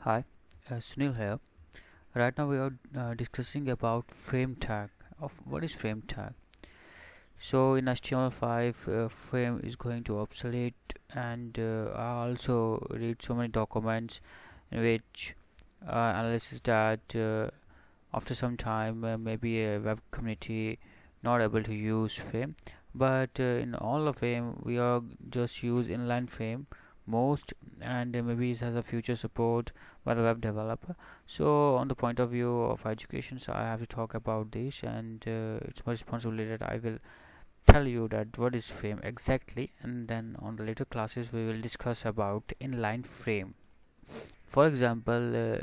Hi, Sunil here. Right now we are discussing about frame tag. Of what is frame tag? So in HTML5, frame is going to obsolete, and I also read so many documents in which analysis that after some time maybe a web community not able to use frame, but in all of frame we are just use inline frame most, and maybe it has a future support by the web developer. So on the point of view of education, so I have to talk about this, and it's my responsibility that I will tell you that what is frame exactly, and then on the later classes we will discuss about inline frame. For example,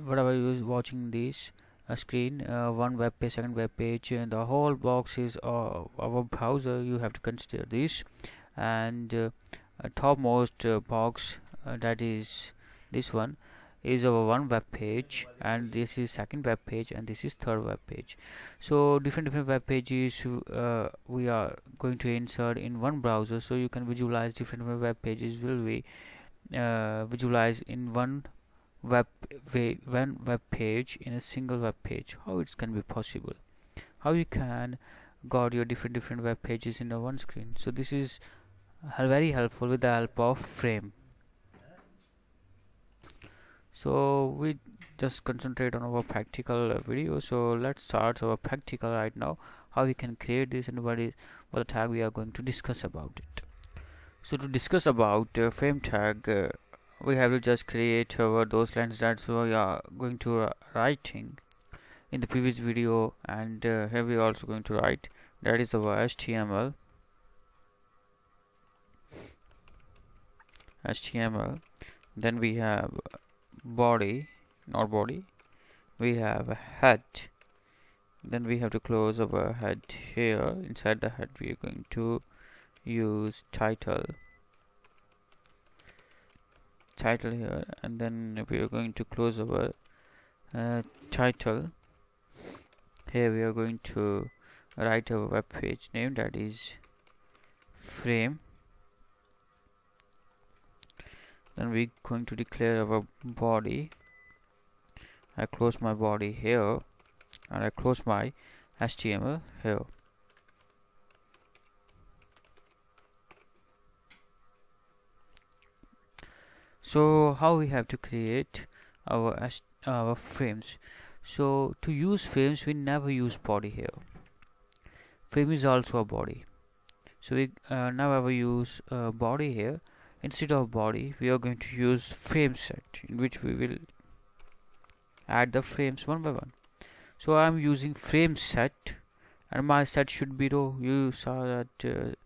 whatever you is watching this screen, one web page, second web page, and the whole box is our browser. You have to consider this, and topmost box, that is this one, is our one web page, and this is second web page, and this is third web page. So different web pages we are going to insert in one browser, so you can visualize different web pages will be visualized in one web page in a single web page. How it can be possible? How you can got your different web pages in a one screen? So this is very helpful with the help of frame. So we just concentrate on our practical video. So let's start our practical right now, how we can create this, and what the tag we are going to discuss about it. So to discuss about frame tag, we have to just create those lines that we are going to writing in the previous video, and here we are also going to write, that is our HTML. Then we have body, not body, we have a head. Then we have to close our head here. Inside the head we are going to use title here, and then we are going to close our title. Here we are going to write our web page name, that is frame. Then we're going to declare our body. I close my body here, and I close my HTML here. So how we have to create our frames? So to use frames, we never use body here. Frame is also a body, so we never use body here. Instead of body, we are going to use frame set, in which we will add the frames one by one. So I am using frame set, and my set should be row. You saw that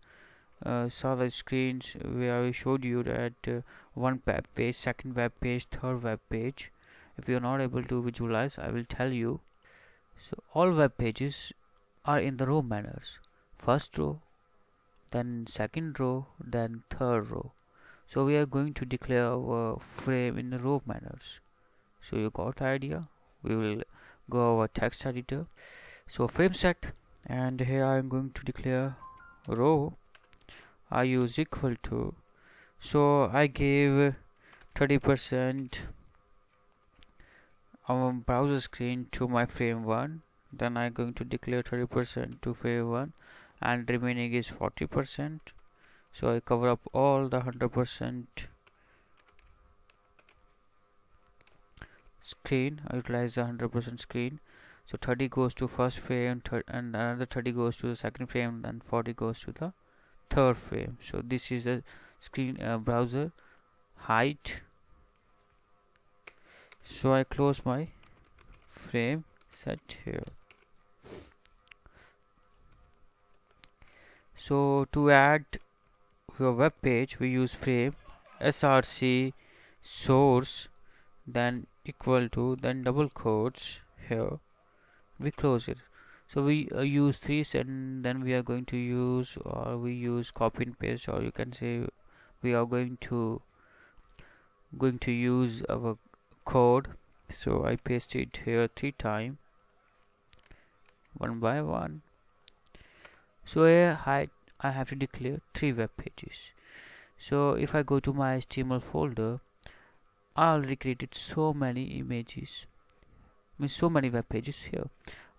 saw the screens where I showed you that one web page, second web page, third web page. If you are not able to visualize, I will tell you. So all web pages are in the row manners. First row, then second row, then third row. So we are going to declare our frame in the row manners. So you got the idea? We will go our text editor. So frame set, and here I am going to declare row. I use equal to. So I gave 30% of browser screen to my frame 1. Then I'm going to declare 30% to frame 1, and remaining is 40%. So I cover up all the 100% screen. I utilize the 100% screen. So 30 goes to first frame, and another 30 goes to the second frame, and 40 goes to the third frame. So this is the screen browser height. So I close my frame set here. So to add your web page, we use frame src source, then equal to, then double quotes here. We close it. So we use this, and then we are going to use, or we use copy and paste, or you can say we are going to use our code. So I paste it here 3 times, one by one. So here I have to declare 3 web pages. So if I go to my HTML folder, I already created so many images, means so many web pages here.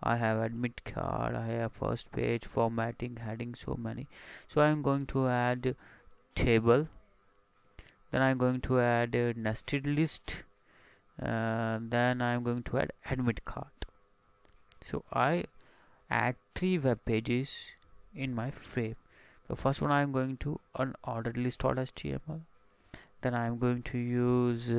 I have admit card, I have first page, formatting, heading, so many. So I'm going to add table, then I'm going to add a nested list, then I'm going to add admit card. So I add 3 web pages in my frame. The first one I'm going to unordered list.html, then I'm going to use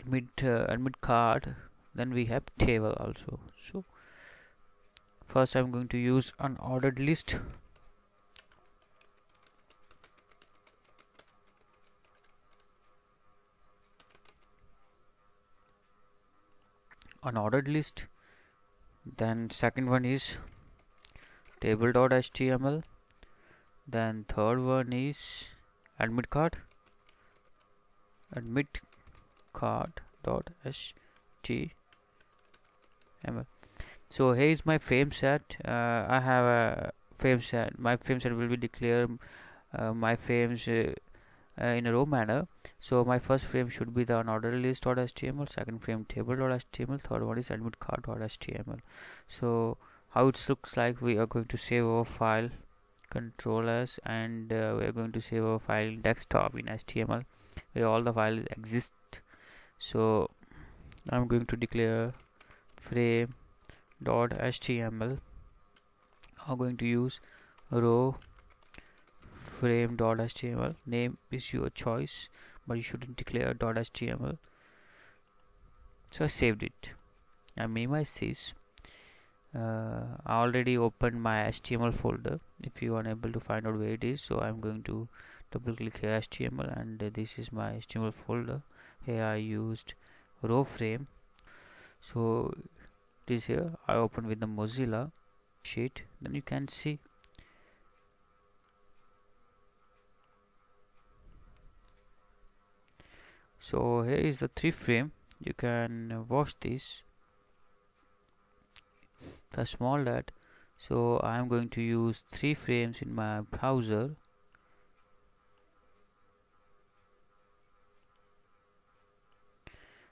admit card, then we have table also. So first I'm going to use unordered list, then second one is table.html, then third one is admit card.html. So here is my frame set. I have a frame set. My frame set will be declare my frames in a row manner. So my first frame should be the unordered list.html, second frame table.html, third one is admit card.html. So how it looks like, we are going to save our file, Control S, and we are going to save our file desktop in HTML where all the files exist. So I'm going to declare frame.html. I'm going to use row frame.html. Name is your choice, but you shouldn't declare .html. So I saved it. I minimize this. I already opened my HTML folder. If you are unable to find out where it is, so I'm going to double click here HTML, and this is my HTML folder. Here I used row frame. So this here I opened with the Mozilla sheet. Then you can see so here is the 3 frame. You can watch this. The small that, so I am going to use 3 frames in my browser.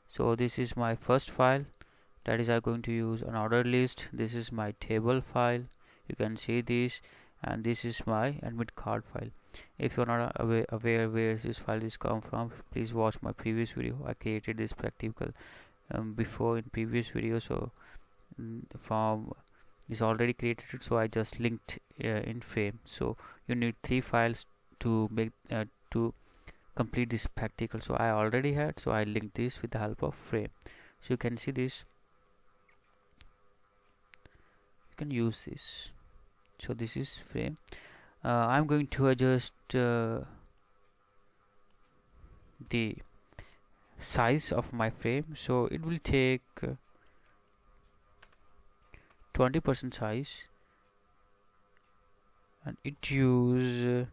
So this is my first file, that is I'm going to use an order list. This is my table file, you can see this, and this is my admit card file. If you're not aware where this file is come from, please watch my previous video. I created this practical before in previous video. So from is already created, so I just linked in frame. So you need 3 files to make to complete this practical. So I already had, so I linked this with the help of frame. So you can see this, you can use this. So this is frame. I'm going to adjust the size of my frame, so it will take 20% size, and it use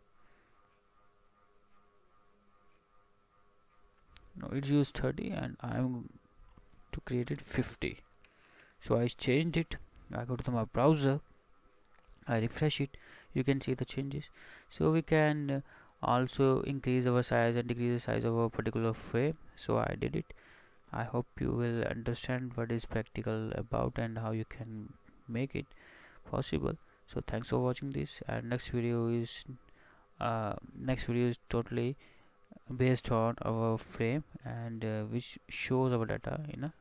no, it's used 30, and I'm to create it 50. So I changed it. I go to my browser, I refresh it, you can see the changes. So we can also increase our size and decrease the size of a particular frame. So I did it. I hope you will understand what is practical about and how you can make it possible. So thanks for watching this, and next video is totally based on our frame, and which shows our data in a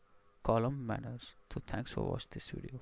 column manners. So thanks for watching this video.